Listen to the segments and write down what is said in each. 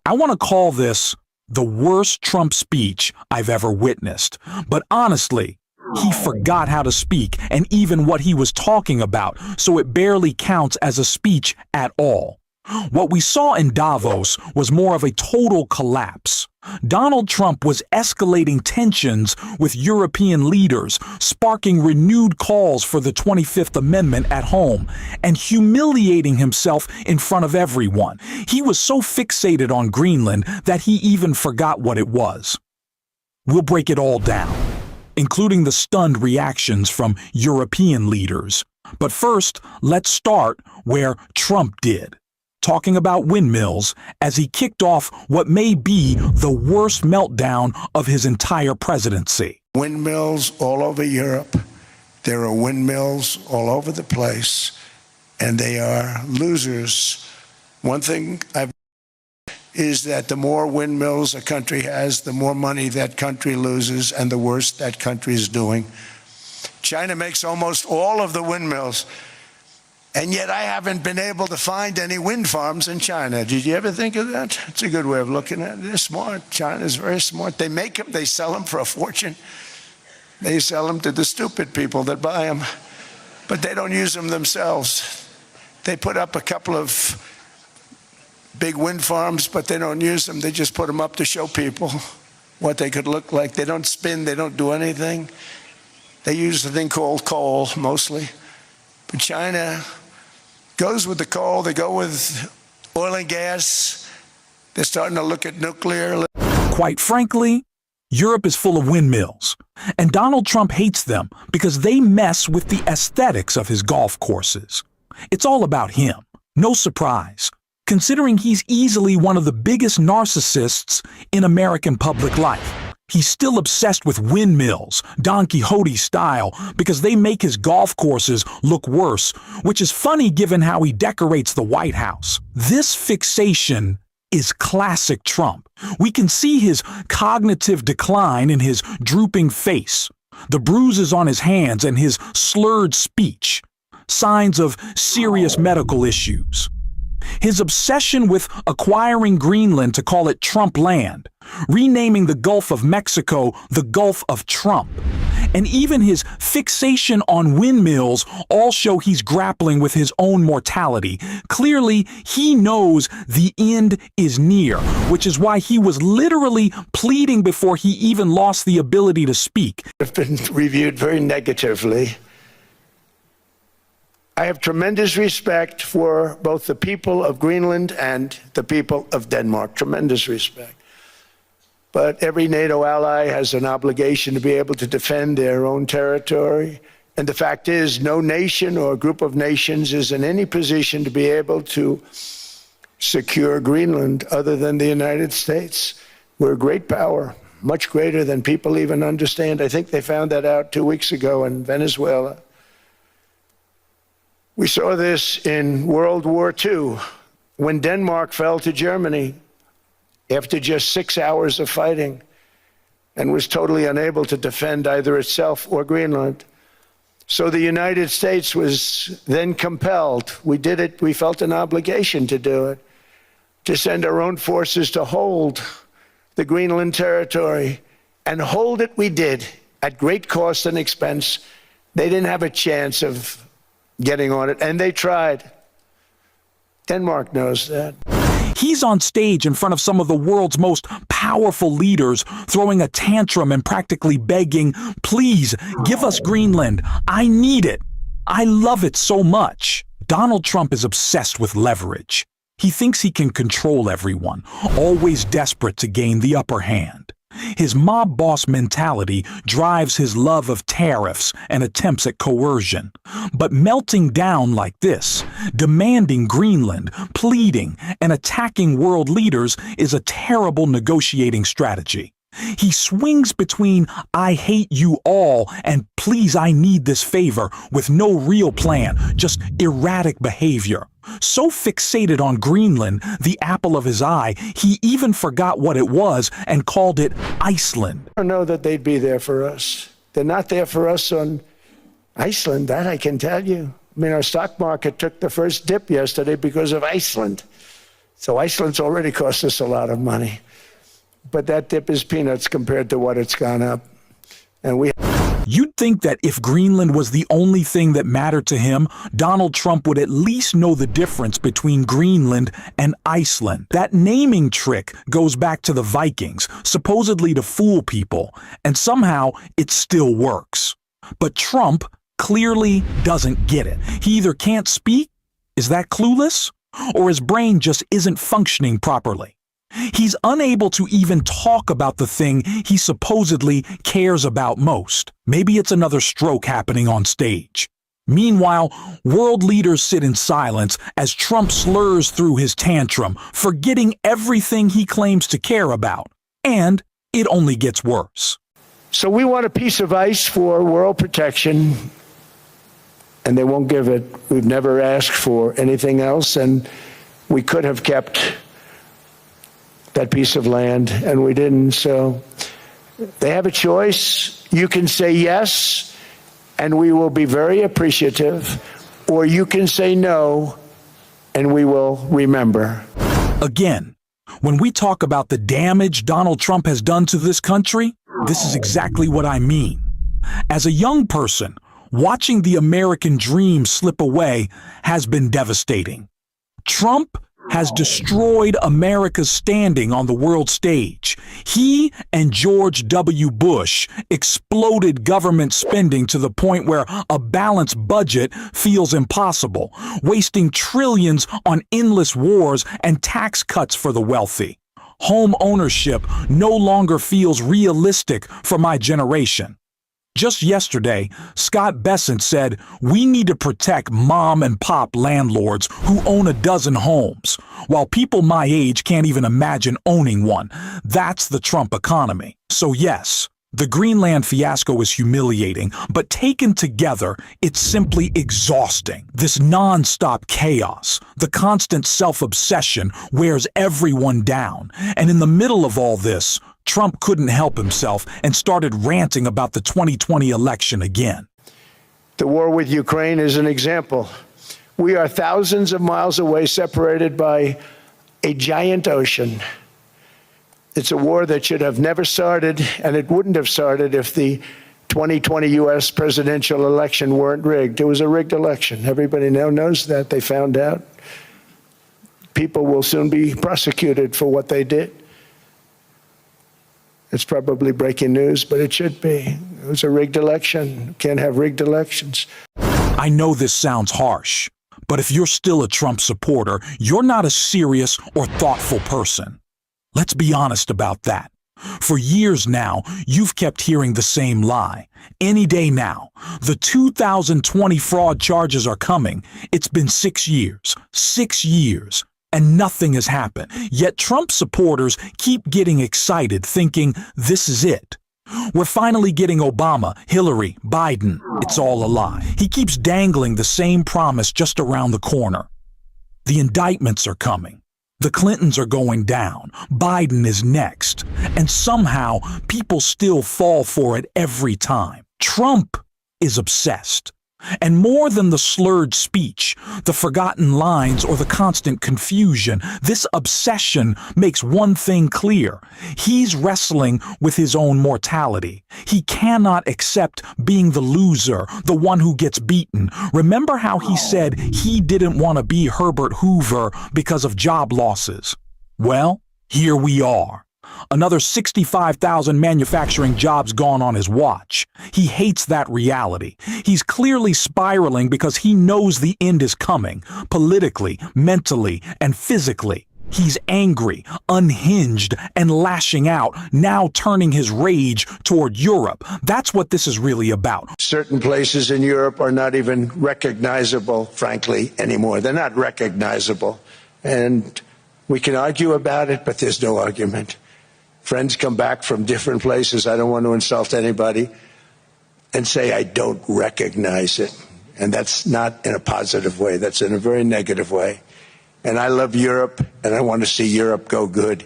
I want to call this the worst Trump speech I've ever witnessed. But honestly, he forgot how to speak and even what he was talking about, so it barely counts as a speech at all. What we saw in Davos was more of a total collapse. Donald Trump was escalating tensions with European leaders, sparking renewed calls for the 25th Amendment at home, and humiliating himself in front of everyone. He was so fixated on Greenland that he even forgot what it was. We'll break it all down, including the stunned reactions from European leaders. But first, let's start where Trump did, talking about windmills as he kicked off what may be the worst meltdown of his entire presidency. Windmills all over Europe. There are windmills all over the place, and they are losers. One thing I've is that the more windmills a country has, the more money that country loses and the worse that country is doing. China makes almost all of the windmills. And yet I haven't been able to find any wind farms in China. Did you ever think of that? It's a good way of looking at it. They're smart. China's very smart. They make them, they sell them for a fortune. They sell them to the stupid people that buy them. But they don't use them themselves. They put up a couple of big wind farms, but they don't use them. They just put them up to show people what they could look like. They don't spin. They don't do anything. They use a thing called coal, mostly. But China goes with the coal, they go with oil and gas, they're starting to look at nuclear. Quite frankly, Europe is full of windmills, and Donald Trump hates them because they mess with the aesthetics of his golf courses. It's all about him. No surprise, considering he's easily one of the biggest narcissists in American public life. He's still obsessed with windmills, Don Quixote style, because they make his golf courses look worse, which is funny given how he decorates the White House. This fixation is classic Trump. We can see his cognitive decline in his drooping face, the bruises on his hands, and his slurred speech, signs of serious medical issues. His obsession with acquiring Greenland to call it Trump land, renaming the Gulf of Mexico the Gulf of Trump, and even his fixation on windmills all show he's grappling with his own mortality. Clearly, he knows the end is near, which is why he was literally pleading before he even lost the ability to speak. Have been reviewed very negatively. I have tremendous respect for both the people of Greenland and the people of Denmark, tremendous respect. But every NATO ally has an obligation to be able to defend their own territory. And the fact is, no nation or group of nations is in any position to be able to secure Greenland other than the United States. We're a great power, much greater than people even understand. I think they found that out 2 weeks ago in Venezuela. We saw this in World War II, when Denmark fell to Germany after just 6 hours of fighting and was totally unable to defend either itself or Greenland. So the United States was then compelled, we did it, we felt an obligation to do it, to send our own forces to hold the Greenland territory, and hold it we did at great cost and expense. They didn't have a chance of getting on it, and they tried. Denmark knows that. He's on stage in front of some of the world's most powerful leaders, throwing a tantrum and practically begging, "Please, give us Greenland. I need it. I love it so much." Donald Trump is obsessed with leverage. He thinks he can control everyone, always desperate to gain the upper hand. His mob boss mentality drives his love of tariffs and attempts at coercion. But melting down like this, demanding Greenland, pleading, and attacking world leaders is a terrible negotiating strategy. He swings between "I hate you all" and "please, I need this favor" with no real plan, just erratic behavior. So fixated on Greenland, the apple of his eye, he even forgot what it was and called it Iceland. I don't know that they'd be there for us. They're not there for us on Iceland, that I can tell you. I mean, our stock market took the first dip yesterday because of Iceland. So Iceland's already cost us a lot of money. But that dip is peanuts compared to what it's gone up. And You'd think that if Greenland was the only thing that mattered to him, Donald Trump would at least know the difference between Greenland and Iceland. That naming trick goes back to the Vikings, supposedly to fool people, and somehow it still works. But Trump clearly doesn't get it. He either can't speak, is that clueless? Or his brain just isn't functioning properly. He's unable to even talk about the thing he supposedly cares about most. Maybe it's another stroke happening on stage. Meanwhile, world leaders sit in silence as Trump slurs through his tantrum, forgetting everything he claims to care about. And it only gets worse. So we want a piece of ice for world protection, and they won't give it. We've never asked for anything else, and we could have kept that piece of land, and we didn't. So they have a choice. You can say yes, and we will be very appreciative, or you can say no, and we will remember. Again, when we talk about the damage Donald Trump has done to this country, this is exactly what I mean. As a young person, watching the American dream slip away has been devastating. Trump has destroyed America's standing on the world stage. He and George W. Bush exploded government spending to the point where a balanced budget feels impossible, wasting trillions on endless wars and tax cuts for the wealthy. Home ownership no longer feels realistic for my generation. Just yesterday, Scott Bessent said, we need to protect mom and pop landlords who own a dozen homes, while people my age can't even imagine owning one. That's the Trump economy. So yes, the Greenland fiasco is humiliating, but taken together, it's simply exhausting. This non-stop chaos, the constant self-obsession wears everyone down. And in the middle of all this, Trump couldn't help himself and started ranting about the 2020 election again. The war with Ukraine is an example. We are thousands of miles away, separated by a giant ocean. It's a war that should have never started, and it wouldn't have started if the 2020 U.S. presidential election weren't rigged. It was a rigged election. Everybody now knows that. They found out. People will soon be prosecuted for what they did. It's probably breaking news, but it should be. It was a rigged election. You can't have rigged elections. I know this sounds harsh, but if you're still a Trump supporter, you're not a serious or thoughtful person. Let's be honest about that. For years now, you've kept hearing the same lie. Any day now, the 2020 fraud charges are coming. It's been 6 years. 6 years. And nothing has happened. Yet Trump supporters keep getting excited, thinking this is it. We're finally getting Obama, Hillary, Biden. It's all a lie. He keeps dangling the same promise just around the corner. The indictments are coming. The Clintons are going down. Biden is next. And somehow, people still fall for it every time. Trump is obsessed. And more than the slurred speech, the forgotten lines, or the constant confusion, this obsession makes one thing clear. He's wrestling with his own mortality. He cannot accept being the loser, the one who gets beaten. Remember how he said he didn't want to be Herbert Hoover because of job losses? Well, here we are. Another 65,000 manufacturing jobs gone on his watch. He hates that reality. He's clearly spiraling because he knows the end is coming, politically, mentally, and physically. He's angry, unhinged, and lashing out, now turning his rage toward Europe. That's what this is really about. Certain places in Europe are not even recognizable, frankly, anymore. They're not recognizable. And we can argue about it, but there's no argument. Friends come back from different places. I don't want to insult anybody and say I don't recognize it. And that's not in a positive way. That's in a very negative way. And I love Europe, and I want to see Europe go good.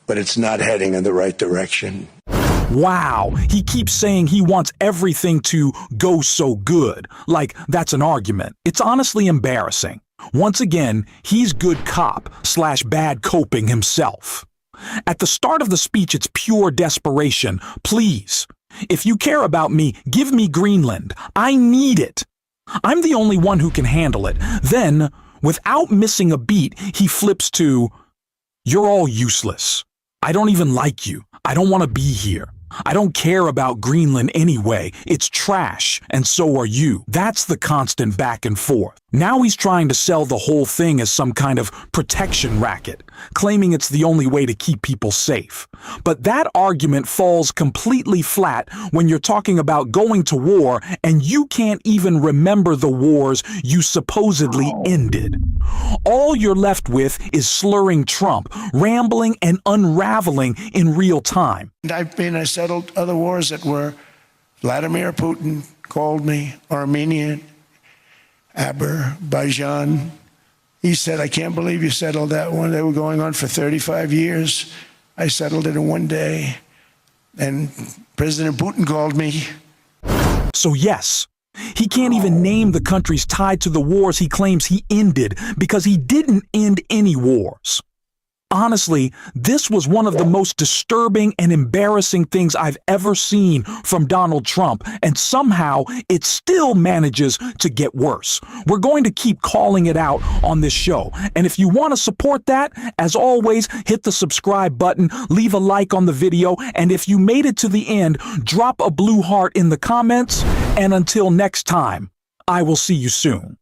But it's not heading in the right direction. Wow, he keeps saying he wants everything to go so good. Like that's an argument. It's honestly embarrassing. Once again, he's good cop / bad coping himself. At the start of the speech, it's pure desperation. Please, if you care about me, give me Greenland. I need it. I'm the only one who can handle it. Then, without missing a beat, he flips to, "You're all useless. I don't even like you. I don't want to be here. I don't care about Greenland anyway. It's trash, and so are you." That's the constant back and forth. Now he's trying to sell the whole thing as some kind of protection racket, claiming it's the only way to keep people safe. But that argument falls completely flat when you're talking about going to war and you can't even remember the wars you supposedly ended. All you're left with is slurring Trump, rambling and unraveling in real time. And I settled other wars that were, Vladimir Putin called me, Armenia, Azerbaijan. He said, "I can't believe you settled that one. They were going on for 35 years. I settled it in one day." And President Putin called me. So yes, he can't even name the countries tied to the wars he claims he ended because he didn't end any wars. Honestly, this was one of the most disturbing and embarrassing things I've ever seen from Donald Trump, and somehow it still manages to get worse. We're going to keep calling it out on this show, and if you want to support that, as always, hit the subscribe button, leave a like on the video, and if you made it to the end, drop a blue heart in the comments, and until next time, I will see you soon.